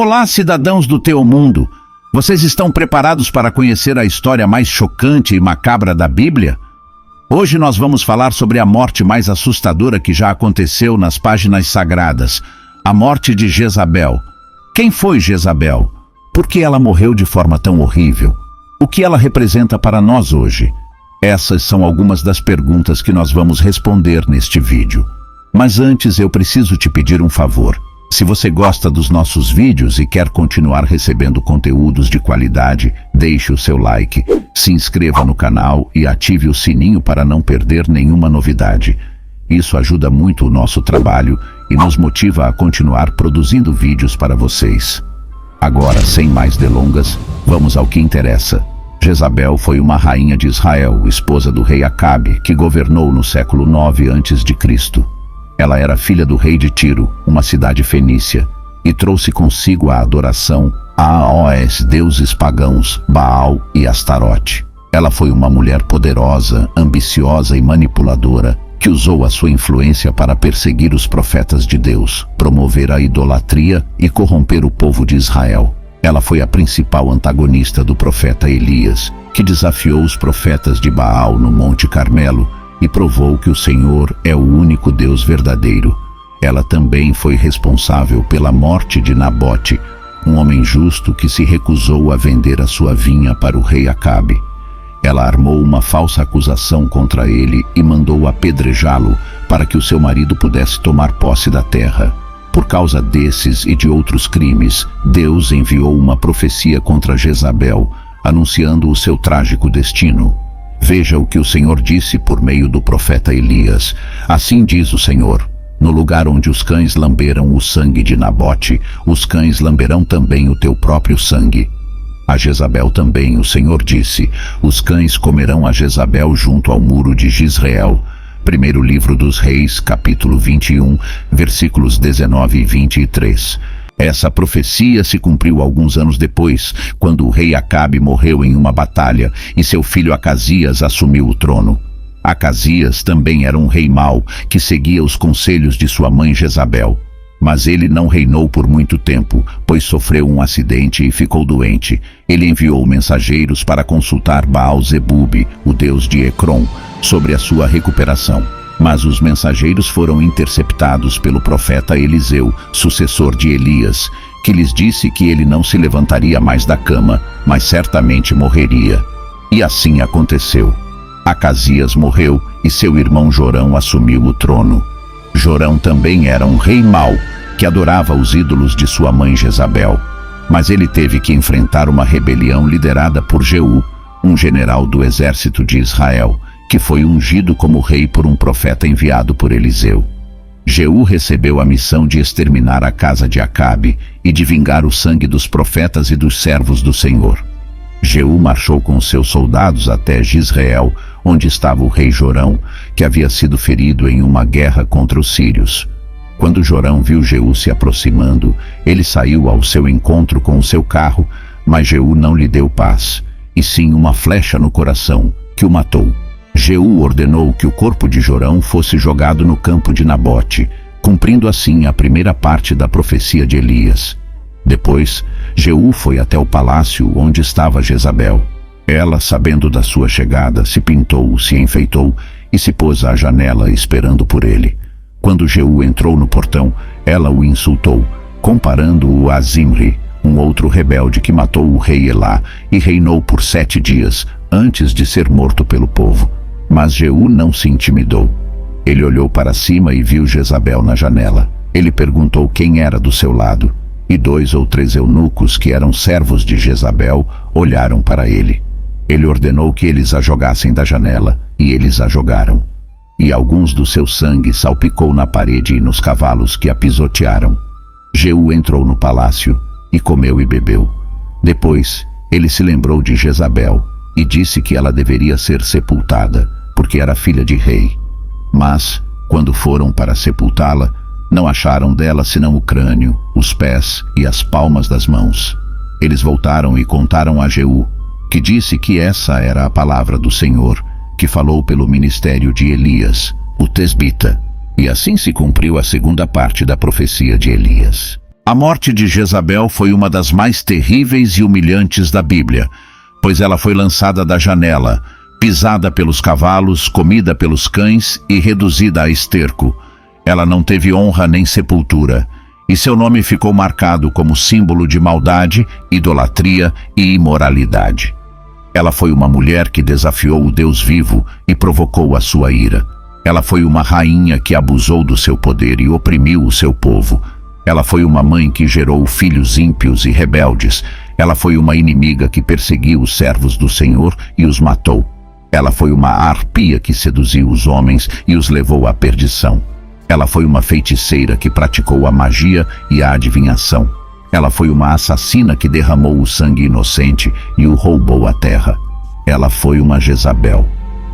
Olá, cidadãos do teu mundo. Vocês estão preparados para conhecer a história mais chocante e macabra da Bíblia? Hoje nós vamos falar sobre a morte mais assustadora que já aconteceu nas páginas sagradas, a morte de Jezabel. Quem foi Jezabel? Por que ela morreu de forma tão horrível? O que ela representa para nós hoje? Essas são algumas das perguntas que nós vamos responder neste vídeo. Mas antes eu preciso te pedir um favor. Se você gosta dos nossos vídeos e quer continuar recebendo conteúdos de qualidade, deixe o seu like, se inscreva no canal e ative o sininho para não perder nenhuma novidade. Isso ajuda muito o nosso trabalho e nos motiva a continuar produzindo vídeos para vocês. Agora, sem mais delongas, vamos ao que interessa. Jezabel foi uma rainha de Israel, esposa do rei Acabe, que governou no século 9 a.C. Ela era filha do rei de Tiro, uma cidade fenícia, e trouxe consigo a adoração aos deuses pagãos, Baal e Astarote. Ela foi uma mulher poderosa, ambiciosa e manipuladora, que usou a sua influência para perseguir os profetas de Deus, promover a idolatria e corromper o povo de Israel. Ela foi a principal antagonista do profeta Elias, que desafiou os profetas de Baal no Monte Carmelo e provou que o Senhor é o único Deus verdadeiro. Ela também foi responsável pela morte de Nabote, um homem justo que se recusou a vender a sua vinha para o rei Acabe. Ela armou uma falsa acusação contra ele e mandou apedrejá-lo para que o seu marido pudesse tomar posse da terra. Por causa desses e de outros crimes, Deus enviou uma profecia contra Jezabel, anunciando o seu trágico destino. Veja o que o Senhor disse por meio do profeta Elias. Assim diz o Senhor: no lugar onde os cães lamberam o sangue de Nabote, os cães lamberão também o teu próprio sangue. A Jezabel também o Senhor disse: os cães comerão a Jezabel junto ao muro de Jezreel. Primeiro livro dos Reis, capítulo 21, versículos 19 e 23. Essa profecia se cumpriu alguns anos depois, quando o rei Acabe morreu em uma batalha e seu filho Acasias assumiu o trono. Acasias também era um rei mau, que seguia os conselhos de sua mãe Jezabel. Mas ele não reinou por muito tempo, pois sofreu um acidente e ficou doente. Ele enviou mensageiros para consultar Baal-zebub, o deus de Ecrom, sobre a sua recuperação. Mas os mensageiros foram interceptados pelo profeta Eliseu, sucessor de Elias, que lhes disse que ele não se levantaria mais da cama, mas certamente morreria. E assim aconteceu. Acasias morreu e seu irmão Jorão assumiu o trono. Jorão também era um rei mau, que adorava os ídolos de sua mãe Jezabel. Mas ele teve que enfrentar uma rebelião liderada por Jeú, um general do exército de Israel, que foi ungido como rei por um profeta enviado por Eliseu. Jeú recebeu a missão de exterminar a casa de Acabe e de vingar o sangue dos profetas e dos servos do Senhor. Jeú marchou com seus soldados até Jezreel, onde estava o rei Jorão, que havia sido ferido em uma guerra contra os sírios. Quando Jorão viu Jeú se aproximando, ele saiu ao seu encontro com o seu carro, mas Jeú não lhe deu paz, e sim uma flecha no coração, que o matou. Jeú ordenou que o corpo de Jorão fosse jogado no campo de Nabote, cumprindo assim a primeira parte da profecia de Elias. Depois, Jeú foi até o palácio onde estava Jezabel. Ela, sabendo da sua chegada, se pintou, se enfeitou e se pôs à janela esperando por ele. Quando Jeú entrou no portão, ela o insultou, comparando-o a Zimri, um outro rebelde que matou o rei Elá e reinou por 7 dias, antes de ser morto pelo povo. Mas Jeú não se intimidou. Ele olhou para cima e viu Jezabel na janela. Ele perguntou quem era do seu lado, e 2 ou 3 eunucos que eram servos de Jezabel olharam para ele. Ele ordenou que eles a jogassem da janela, e eles a jogaram. E alguns do seu sangue salpicou na parede e nos cavalos que a pisotearam. Jeú entrou no palácio e comeu e bebeu. Depois, ele se lembrou de Jezabel e disse que ela deveria ser sepultada, porque era filha de rei. Mas, quando foram para sepultá-la, não acharam dela senão o crânio, os pés e as palmas das mãos. Eles voltaram e contaram a Jeú, que disse que essa era a palavra do Senhor, que falou pelo ministério de Elias, o tesbita. E assim se cumpriu a segunda parte da profecia de Elias. A morte de Jezabel foi uma das mais terríveis e humilhantes da Bíblia, pois ela foi lançada da janela, pisada pelos cavalos, comida pelos cães e reduzida a esterco. Ela não teve honra nem sepultura, e seu nome ficou marcado como símbolo de maldade, idolatria e imoralidade. Ela foi uma mulher que desafiou o Deus vivo e provocou a sua ira. Ela foi uma rainha que abusou do seu poder e oprimiu o seu povo. Ela foi uma mãe que gerou filhos ímpios e rebeldes. Ela foi uma inimiga que perseguiu os servos do Senhor e os matou. Ela foi uma harpia que seduziu os homens e os levou à perdição. Ela foi uma feiticeira que praticou a magia e a adivinhação. Ela foi uma assassina que derramou o sangue inocente e o roubou à terra. Ela foi uma Jezabel.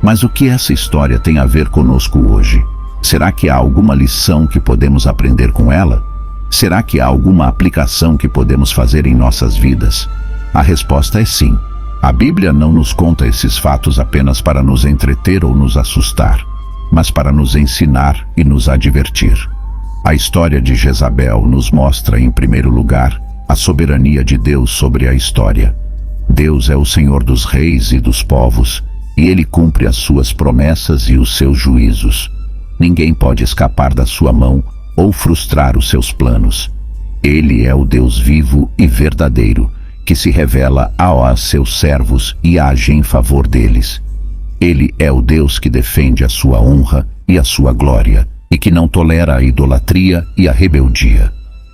Mas o que essa história tem a ver conosco hoje? Será que há alguma lição que podemos aprender com ela? Será que há alguma aplicação que podemos fazer em nossas vidas? A resposta é sim. A Bíblia não nos conta esses fatos apenas para nos entreter ou nos assustar, mas para nos ensinar e nos advertir. A história de Jezabel nos mostra, em primeiro lugar, a soberania de Deus sobre a história. Deus é o Senhor dos reis e dos povos, e Ele cumpre as suas promessas e os seus juízos. Ninguém pode escapar da sua mão ou frustrar os seus planos. Ele é o Deus vivo e verdadeiro, que se revela a seus servos e age em favor deles. Ele é o Deus que defende a sua honra e a sua glória, e que não tolera a idolatria e a rebeldia.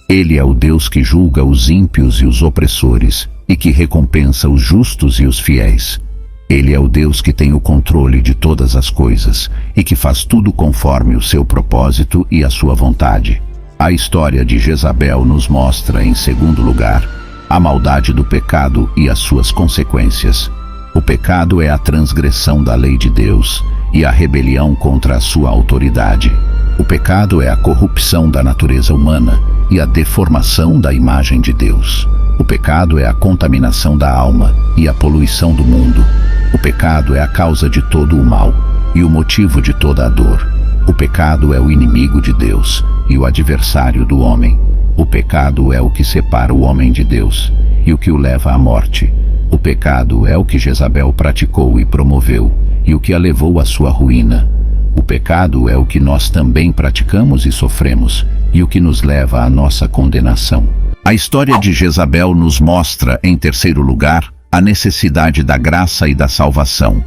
Ele é o Deus que julga os ímpios e os opressores, e que recompensa os justos e os fiéis. Ele é o Deus que tem o controle de todas as coisas, e que faz tudo conforme o seu propósito e a sua vontade. A história de Jezabel nos mostra, em segundo lugar, a maldade do pecado e as suas consequências. O pecado é a transgressão da lei de Deus e a rebelião contra a sua autoridade. O pecado é a corrupção da natureza humana e a deformação da imagem de Deus. O pecado é a contaminação da alma e a poluição do mundo. O pecado é a causa de todo o mal e o motivo de toda a dor. O pecado é o inimigo de Deus e o adversário do homem. O pecado é o que separa o homem de Deus e o que o leva à morte. O pecado é o que Jezabel praticou e promoveu e o que a levou à sua ruína. O pecado é o que nós também praticamos e sofremos e o que nos leva à nossa condenação. A história de Jezabel nos mostra, em terceiro lugar, a necessidade da graça e da salvação.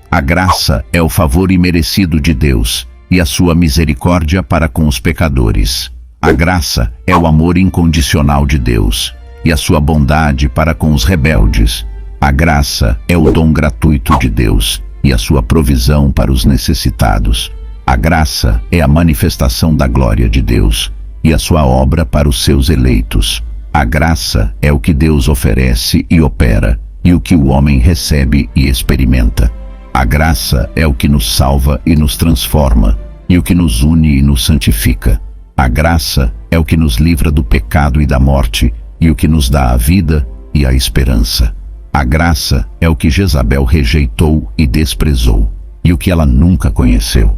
A graça é o favor imerecido de Deus e a sua misericórdia para com os pecadores. A graça é o amor incondicional de Deus e a sua bondade para com os rebeldes. A graça é o dom gratuito de Deus e a sua provisão para os necessitados. A graça é a manifestação da glória de Deus e a sua obra para os seus eleitos. A graça é o que Deus oferece e opera, e o que o homem recebe e experimenta. A graça é o que nos salva e nos transforma, e o que nos une e nos santifica. A graça é o que nos livra do pecado e da morte, e o que nos dá a vida e a esperança. A graça é o que Jezabel rejeitou e desprezou, e o que ela nunca conheceu.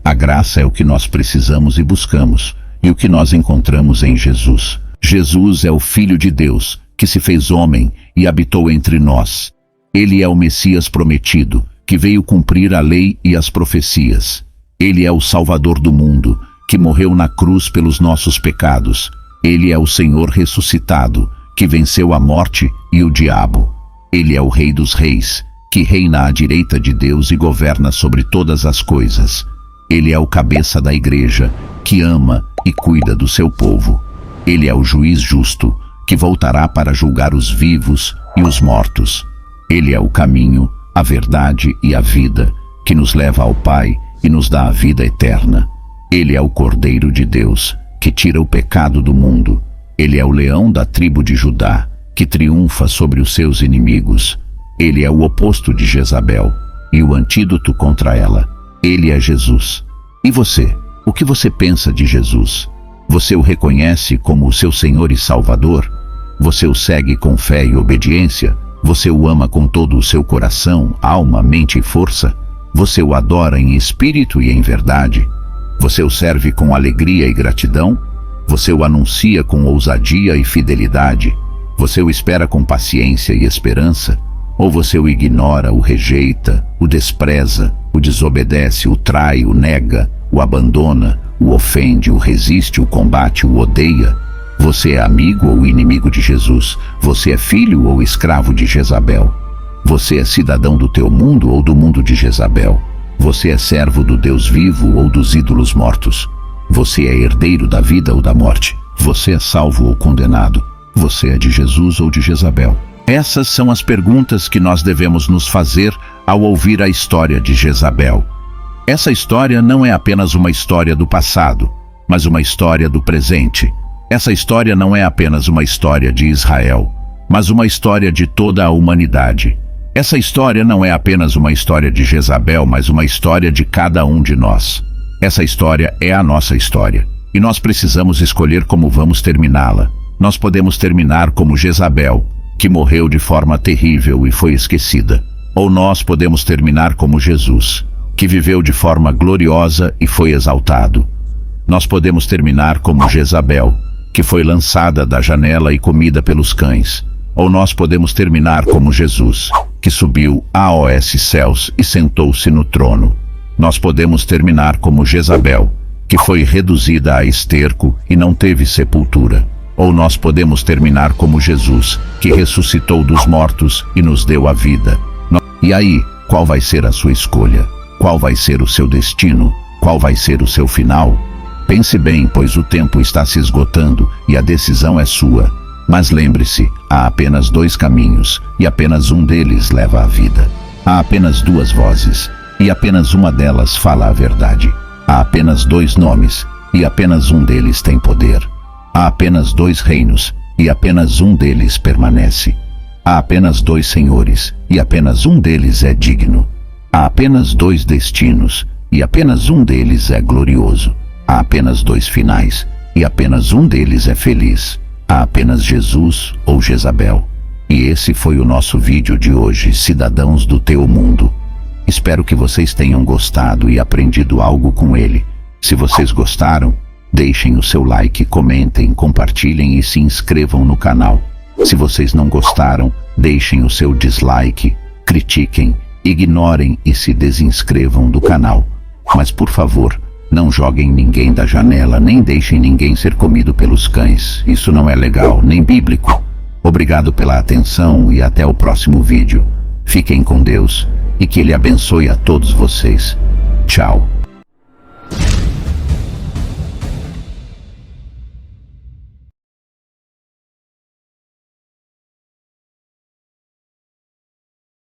A graça é o que nós precisamos e buscamos, e o que nós encontramos em Jesus. Jesus é o Filho de Deus, que se fez homem e habitou entre nós. Ele é o Messias prometido, que veio cumprir a lei e as profecias. Ele é o Salvador do mundo, que morreu na cruz pelos nossos pecados. Ele é o Senhor ressuscitado, que venceu a morte e o diabo. Ele é o Rei dos Reis, que reina à direita de Deus e governa sobre todas as coisas. Ele é o cabeça da igreja, que ama e cuida do seu povo. Ele é o juiz justo, que voltará para julgar os vivos e os mortos. Ele é o caminho, a verdade e a vida, que nos leva ao Pai e nos dá a vida eterna. Ele é o Cordeiro de Deus, que tira o pecado do mundo. Ele é o leão da tribo de Judá, que triunfa sobre os seus inimigos. Ele é o oposto de Jezabel e o antídoto contra ela. Ele é Jesus. E você? O que você pensa de Jesus? Você o reconhece como o seu Senhor e Salvador? Você o segue com fé e obediência? Você o ama com todo o seu coração, alma, mente e força? Você o adora em espírito e em verdade? Você o serve com alegria e gratidão? Você o anuncia com ousadia e fidelidade? Você o espera com paciência e esperança? Ou você o ignora, o rejeita, o despreza, o desobedece, o trai, o nega, o abandona, o ofende, o resiste, o combate, o odeia? Você é amigo ou inimigo de Jesus? Você é filho ou escravo de Jezabel? Você é cidadão do teu mundo ou do mundo de Jezabel? Você é servo do Deus vivo ou dos ídolos mortos? Você é herdeiro da vida ou da morte? Você é salvo ou condenado? Você é de Jesus ou de Jezabel? Essas são as perguntas que nós devemos nos fazer ao ouvir a história de Jezabel. Essa história não é apenas uma história do passado, mas uma história do presente. Essa história não é apenas uma história de Israel, mas uma história de toda a humanidade. Essa história não é apenas uma história de Jezabel, mas uma história de cada um de nós. Essa história é a nossa história, e nós precisamos escolher como vamos terminá-la. Nós podemos terminar como Jezabel, que morreu de forma terrível e foi esquecida. Ou nós podemos terminar como Jesus, que viveu de forma gloriosa e foi exaltado. Nós podemos terminar como Jezabel, que foi lançada da janela e comida pelos cães. Ou nós podemos terminar como Jesus, que subiu aos céus e sentou-se no trono. Nós podemos terminar como Jezabel, que foi reduzida a esterco e não teve sepultura. Ou nós podemos terminar como Jesus, que ressuscitou dos mortos e nos deu a vida. E aí, qual vai ser a sua escolha? Qual vai ser o seu destino? Qual vai ser o seu final? Pense bem, pois o tempo está se esgotando e a decisão é sua. Mas lembre-se, há apenas 2 caminhos e apenas um deles leva à vida. Há apenas 2 vozes e apenas uma delas fala a verdade. Há apenas 2 nomes e apenas um deles tem poder. Há apenas 2 reinos e apenas um deles permanece. Há apenas 2 senhores e apenas um deles é digno. Há apenas 2 destinos e apenas um deles é glorioso. Há apenas 2 finais e apenas um deles é feliz. Há apenas Jesus ou Jezabel. E esse foi o nosso vídeo de hoje, cidadãos do teu mundo. Espero que vocês tenham gostado e aprendido algo com ele. Se vocês gostaram, deixem o seu like, comentem, compartilhem e se inscrevam no canal. Se vocês não gostaram, deixem o seu dislike, critiquem, ignorem e se desinscrevam do canal. Mas por favor, não joguem ninguém da janela, nem deixem ninguém ser comido pelos cães. Isso não é legal, nem bíblico. Obrigado pela atenção e até o próximo vídeo. Fiquem com Deus e que Ele abençoe a todos vocês. Tchau.